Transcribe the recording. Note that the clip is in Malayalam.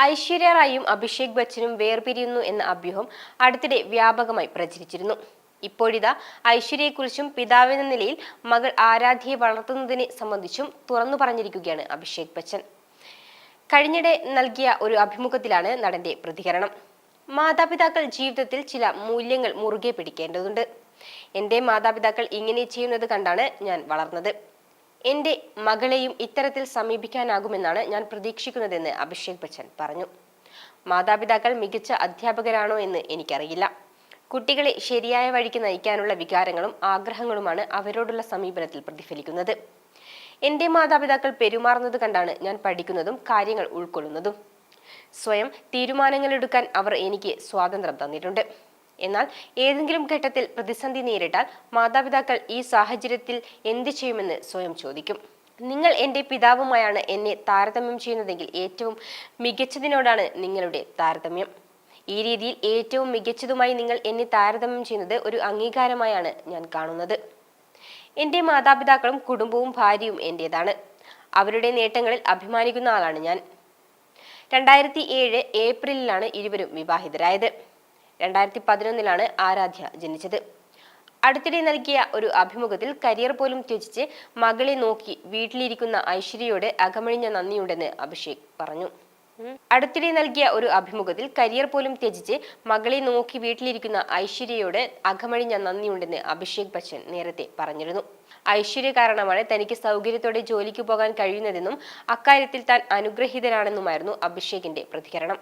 ഐശ്വര്യ റായിയും അഭിഷേക് ബച്ചനും വേർപിരിയുന്നു എന്ന അഭ്യൂഹം അടുത്തിടെ വ്യാപകമായി പ്രചരിച്ചിരുന്നു. ഇപ്പോഴിതാ ഐശ്വര്യയെക്കുറിച്ചും പിതാവെന്ന നിലയിൽ മകൾ ആരാധ്യയെ വളർത്തുന്നതിനെ സംബന്ധിച്ചും തുറന്നു പറഞ്ഞിരിക്കുകയാണ് അഭിഷേക് ബച്ചൻ. കഴിഞ്ഞിടെ നൽകിയ ഒരു അഭിമുഖത്തിലാണ് നടന്റെ പ്രതികരണം. മാതാപിതാക്കൾ ജീവിതത്തിൽ ചില മൂല്യങ്ങൾ മുറുകെ പിടിക്കേണ്ടതുണ്ട്. എന്റെ മാതാപിതാക്കൾ ഇങ്ങനെ ചെയ്യുന്നത് കണ്ടാണ് ഞാൻ വളർന്നത്. എന്റെ മകളെയും ഇത്തരത്തിൽ സമീപിക്കാനാകുമെന്നാണ് ഞാൻ പ്രതീക്ഷിക്കുന്നതെന്ന് അഭിഷേക് ബച്ചൻ പറഞ്ഞു. മാതാപിതാക്കൾ മികച്ച അധ്യാപകരാണോ എന്ന് എനിക്കറിയില്ല. കുട്ടികളെ ശരിയായ വഴിക്ക് നയിക്കാനുള്ള വികാരങ്ങളും ആഗ്രഹങ്ങളുമാണ് അവരോടുള്ള സമീപനത്തിൽ പ്രതിഫലിക്കുന്നത്. എന്റെ മാതാപിതാക്കൾ പെരുമാറുന്നത് കണ്ടാണ് ഞാൻ പഠിക്കുന്നതും കാര്യങ്ങൾ ഉൾക്കൊള്ളുന്നതും. സ്വയം തീരുമാനങ്ങൾ എടുക്കാൻ അവർ എനിക്ക് സ്വാതന്ത്ര്യം തന്നിട്ടുണ്ട്. എന്നാൽ ഏതെങ്കിലും ഘട്ടത്തിൽ പ്രതിസന്ധി നേരിട്ടാൽ മാതാപിതാക്കൾ ഈ സാഹചര്യത്തിൽ എന്ത് ചെയ്യുമെന്ന് സ്വയം ചോദിക്കും. നിങ്ങൾ എന്റെ പിതാവുമായാണ് എന്നെ താരതമ്യം ചെയ്യുന്നതെങ്കിൽ ഏറ്റവും മികച്ചതിനോടാണ് നിങ്ങളുടെ താരതമ്യം. ഈ രീതിയിൽ ഏറ്റവും മികച്ചതുമായി നിങ്ങൾ എന്നെ താരതമ്യം ചെയ്യുന്നത് ഒരു അംഗീകാരമായാണ് ഞാൻ കാണുന്നത്. എന്റെ മാതാപിതാക്കളും കുടുംബവും ഭാര്യയും എന്റേതാണ്. അവരുടെ നേട്ടങ്ങളിൽ അഭിമാനിക്കുന്ന ആളാണ് ഞാൻ. 2007 ഏപ്രിലിലാണ് ഇരുവരും വിവാഹിതരായത്. 2011 ആരാധ്യ ജനിച്ചത്. അടുത്തിടെ നൽകിയ ഒരു അഭിമുഖത്തിൽ കരിയർ പോലും ത്യജിച്ച് മകളെ നോക്കി വീട്ടിലിരിക്കുന്ന ഐശ്വര്യയോട് അകമഴിഞ്ഞ നന്ദിയുണ്ടെന്ന് അഭിഷേക് പറഞ്ഞു. അടുത്തിടെ നൽകിയ ഒരു അഭിമുഖത്തിൽ കരിയർ പോലും ത്യജിച്ച് മകളെ നോക്കി വീട്ടിലിരിക്കുന്ന ഐശ്വര്യയോട് അകമഴിഞ്ഞ നന്ദിയുണ്ടെന്ന് അഭിഷേക് ബച്ചൻ നേരത്തെ പറഞ്ഞിരുന്നു. ഐശ്വര്യ കാരണമാണ് തനിക്ക് സൗകര്യത്തോടെ ജോലിക്ക് പോകാൻ കഴിയുന്നതെന്നും അക്കാര്യത്തിൽ താൻ അനുഗ്രഹീതനാണെന്നുമായിരുന്നു അഭിഷേകിന്റെ പ്രതികരണം.